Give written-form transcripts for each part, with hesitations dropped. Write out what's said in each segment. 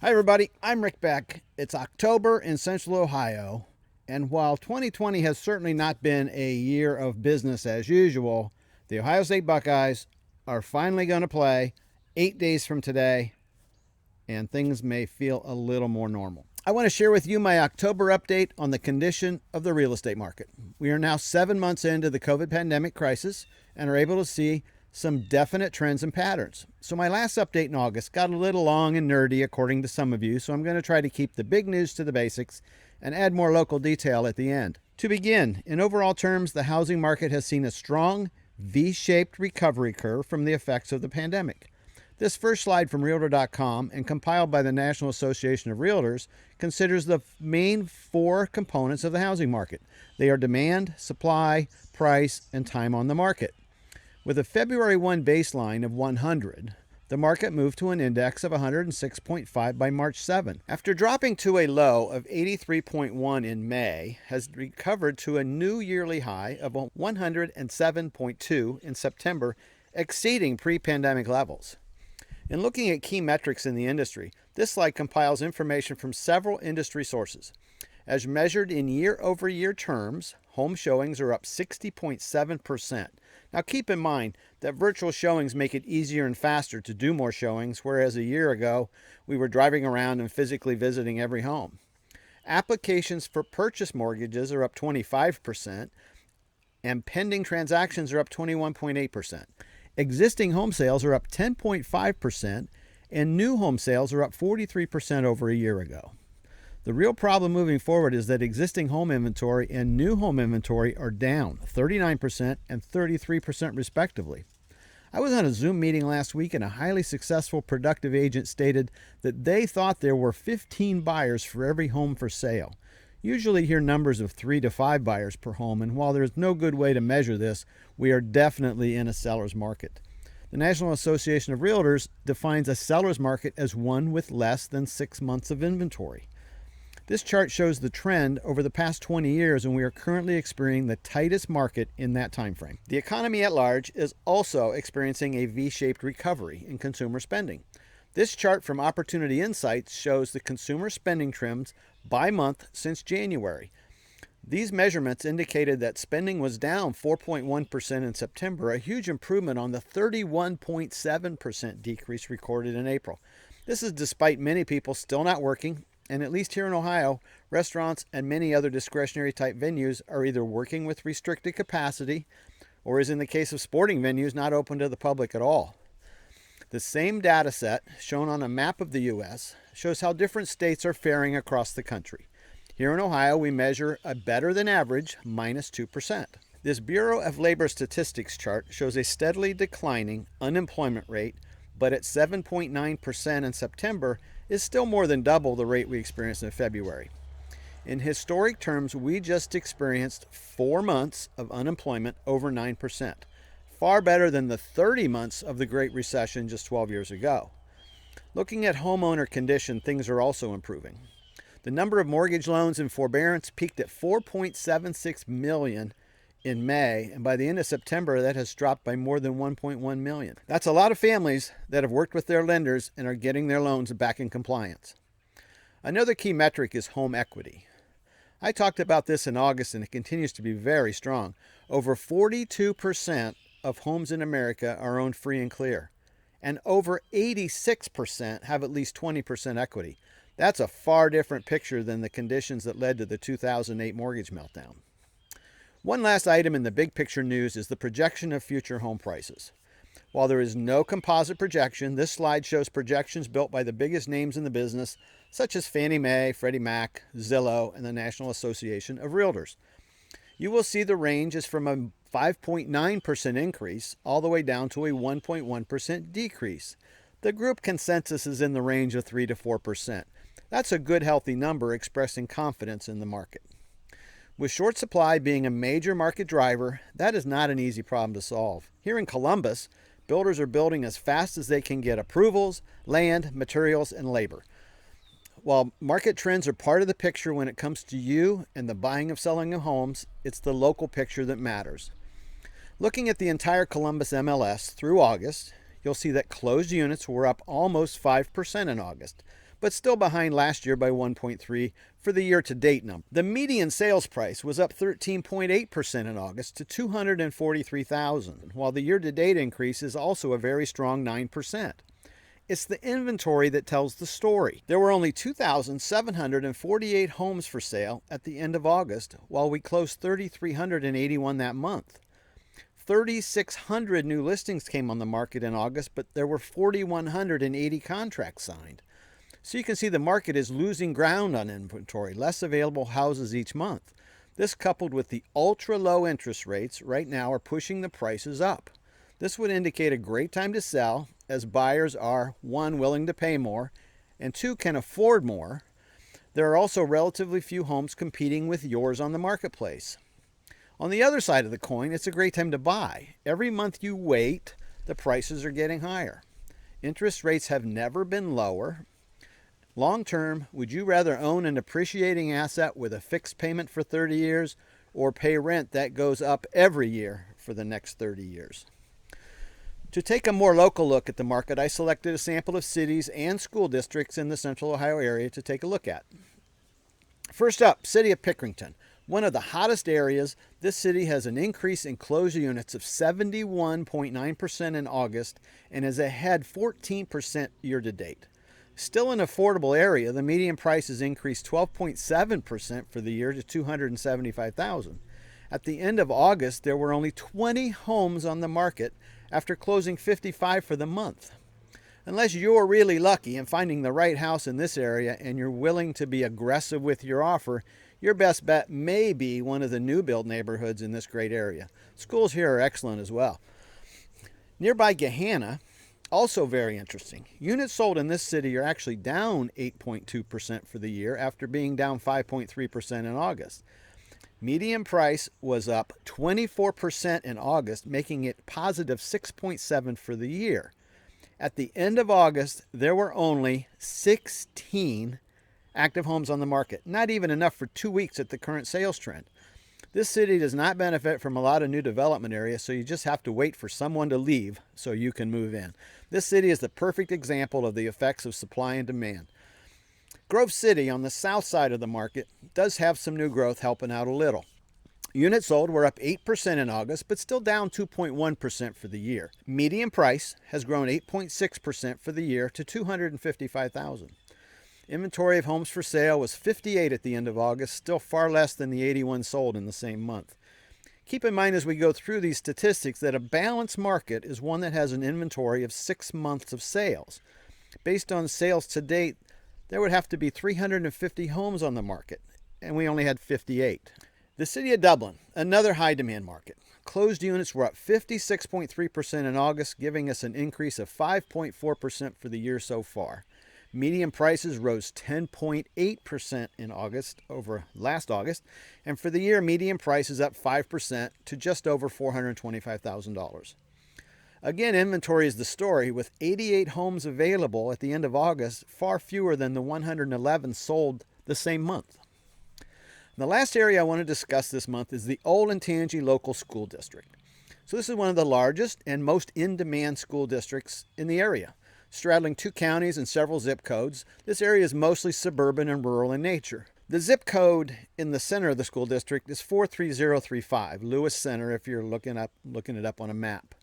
Hi everybody, I'm Rick Beck. It's October in Central Ohio, and while 2020 has certainly not been a year of business as usual, the Ohio State Buckeyes are finally going to play 8 days from today, and things may feel a little more normal. I want to share with you my October update on the condition of the real estate market. We are now 7 months into the COVID pandemic crisis and are able to see some definite trends and patterns. So my last update in August got a little long and nerdy according to some of you, so I'm going to try to keep the big news to the basics and add more local detail at the end. To begin, in overall terms, the housing market has seen a strong V-shaped recovery curve from the effects of the pandemic. This first slide from Realtor.com and compiled by the National Association of Realtors considers the main four components of the housing market. They are demand, supply, price, and time on the market. With a February 1 baseline of 100, the market moved to an index of 106.5 by March 7. After dropping to a low of 83.1 in May, has recovered to a new yearly high of 107.2 in September, exceeding pre-pandemic levels. In looking at key metrics in the industry, this slide compiles information from several industry sources. As measured in year-over-year terms, home showings are up 60.7%. Now keep in mind that virtual showings make it easier and faster to do more showings, whereas a year ago we were driving around and physically visiting every home. Applications for purchase mortgages are up 25%, and pending transactions are up 21.8%. Existing home sales are up 10.5%, and new home sales are up 43% over a year ago. The real problem moving forward is that existing home inventory and new home inventory are down 39% and 33% respectively. I was on a Zoom meeting last week and a highly successful productive agent stated that they thought there were 15 buyers for every home for sale. Usually hear numbers of 3 to 5 buyers per home, and while there's no good way to measure this, we are definitely in a seller's market. The National Association of Realtors defines a seller's market as one with less than 6 months of inventory. This chart shows the trend over the past 20 years, and we are currently experiencing the tightest market in that time frame. The economy at large is also experiencing a V-shaped recovery in consumer spending. This chart from Opportunity Insights shows the consumer spending trends by month since January. These measurements indicated that spending was down 4.1% in September, a huge improvement on the 31.7% decrease recorded in April. This is despite many people still not working, and at least here in Ohio, restaurants and many other discretionary type venues are either working with restricted capacity or, as in the case of sporting venues, not open to the public at all. The same data set shown on a map of the U.S. shows how different states are faring across the country. Here in Ohio, we measure a better than average -2%. This Bureau of Labor Statistics chart shows a steadily declining unemployment rate, but at 7.9% in September is still more than double the rate we experienced in February. In historic terms, we just experienced 4 months of unemployment over 9%, far better than the 30 months of the Great Recession just 12 years ago. Looking at homeowner condition, things are also improving. The number of mortgage loans in forbearance peaked at 4.76 million in May, and by the end of September, that has dropped by more than 1.1 million. That's a lot of families that have worked with their lenders and are getting their loans back in compliance. Another key metric is home equity. I talked about this in August, and it continues to be very strong. Over 42% of homes in America are owned free and clear, and over 86% have at least 20% equity. That's a far different picture than the conditions that led to the 2008 mortgage meltdown. One last item in the big picture news is the projection of future home prices. While there is no composite projection, this slide shows projections built by the biggest names in the business, such as Fannie Mae, Freddie Mac, Zillow, and the National Association of Realtors. You will see the range is from a 5.9% increase all the way down to a 1.1% decrease. The group consensus is in the range of 3 to 4%. That's a good, healthy number expressing confidence in the market. With short supply being a major market driver, that is not an easy problem to solve. Here in Columbus, builders are building as fast as they can get approvals, land, materials, and labor. While market trends are part of the picture when it comes to you and the buying of selling of homes, it's the local picture that matters. Looking at the entire Columbus MLS through August, you'll see that closed units were up almost 5% in August. but still behind last year by 1.3 for the year-to-date number. The median sales price was up 13.8% in August to $243,000, while the year-to-date increase is also a very strong 9%. It's the inventory that tells the story. There were only 2,748 homes for sale at the end of August, while we closed 3,381 that month. 3,600 new listings came on the market in August, but there were 4,180 contracts signed. So you can see the market is losing ground on inventory, less available houses each month. This, coupled with the ultra-low interest rates right now, are pushing the prices up. This would indicate a great time to sell, as buyers are, 1, willing to pay more, and 2, can afford more. There are also relatively few homes competing with yours on the marketplace. On the other side of the coin, it's a great time to buy. Every month you wait, the prices are getting higher. Interest rates have never been lower. Long term, would you rather own an appreciating asset with a fixed payment for 30 years or pay rent that goes up every year for the next 30 years? To take a more local look at the market, I selected a sample of cities and school districts in the Central Ohio area to take a look at. First up, City of Pickerington. One of the hottest areas, this city has an increase in closed units of 71.9% in August and is ahead 14% year-to-date. Still an affordable area, the median price has increased 12.7% for the year to $275,000. At the end of August, there were only 20 homes on the market after closing 55 for the month. Unless you're really lucky in finding the right house in this area and you're willing to be aggressive with your offer, your best bet may be one of the new build neighborhoods in this great area. Schools here are excellent as well. Nearby Gahanna, also very interesting. Units sold in this city are actually down 8.2% for the year after being down 5.3% in August. Median price was up 24% in August, making it positive 6.7 for the year. At the end of August, there were only 16 active homes on the market, not even enough for 2 weeks at the current sales trend. This city does not benefit from a lot of new development areas, so you just have to wait for someone to leave so you can move in. This city is the perfect example of the effects of supply and demand. Grove City, on the south side of the market, does have some new growth helping out a little. Units sold were up 8% in August, but still down 2.1% for the year. Median price has grown 8.6% for the year to $255,000. Inventory of homes for sale was 58 at the end of August, still far less than the 81 sold in the same month. Keep in mind as we go through these statistics that a balanced market is one that has an inventory of 6 months of sales. Based on sales to date, there would have to be 350 homes on the market, and we only had 58. The city of Dublin, another high demand market. Closed units were up 56.3% in August, giving us an increase of 5.4% for the year so far. Median prices rose 10.8% in August over last August, and for the year, median price is up 5% to just over $425,000. Again, inventory is the story, with 88 homes available at the end of August, far fewer than the 111 sold the same month. The last area I want to discuss this month is the Olentangy Local School District. So this is one of the largest and most in-demand school districts in the area. Straddling 2 counties and several zip codes, this area is mostly suburban and rural in nature. The zip code in the center of the school district is 43035, Lewis Center, if you're looking it up on a map.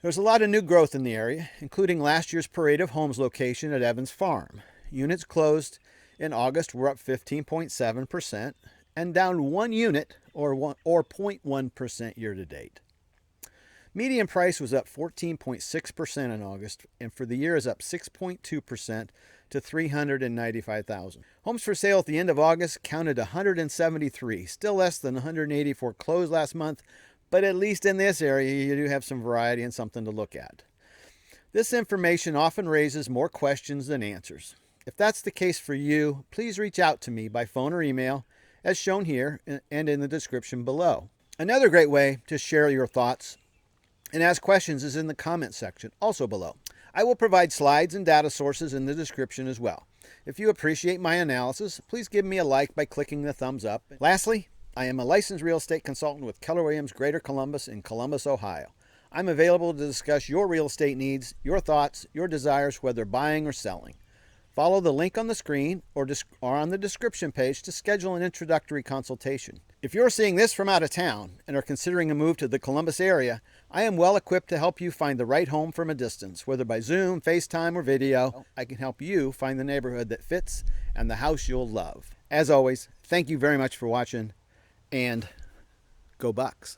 There's a lot of new growth in the area, including last year's Parade of Homes location at Evans Farm. Units closed in August were up 15.7% and down 1 unit or 0.1% year-to-date. Median price was up 14.6% in August, and for the year is up 6.2% to $395,000. Homes for sale at the end of August counted 173, still less than 184 closed last month, but at least in this area you do have some variety and something to look at. This information often raises more questions than answers. If that's the case for you, please reach out to me by phone or email, as shown here and in the description below. Another great way to share your thoughts and ask questions is in the comment section, also below. I will provide slides and data sources in the description as well. If you appreciate my analysis, please give me a like by clicking the thumbs up. Lastly, I am a licensed real estate consultant with Keller Williams, Greater Columbus in Columbus, Ohio. I'm available to discuss your real estate needs, your thoughts, your desires, whether buying or selling. Follow the link on the screen or on the description page to schedule an introductory consultation. If you're seeing this from out of town and are considering a move to the Columbus area, I am well equipped to help you find the right home from a distance. Whether by Zoom, FaceTime, or video, I can help you find the neighborhood that fits and the house you'll love. As always, thank you very much for watching, and go Bucks.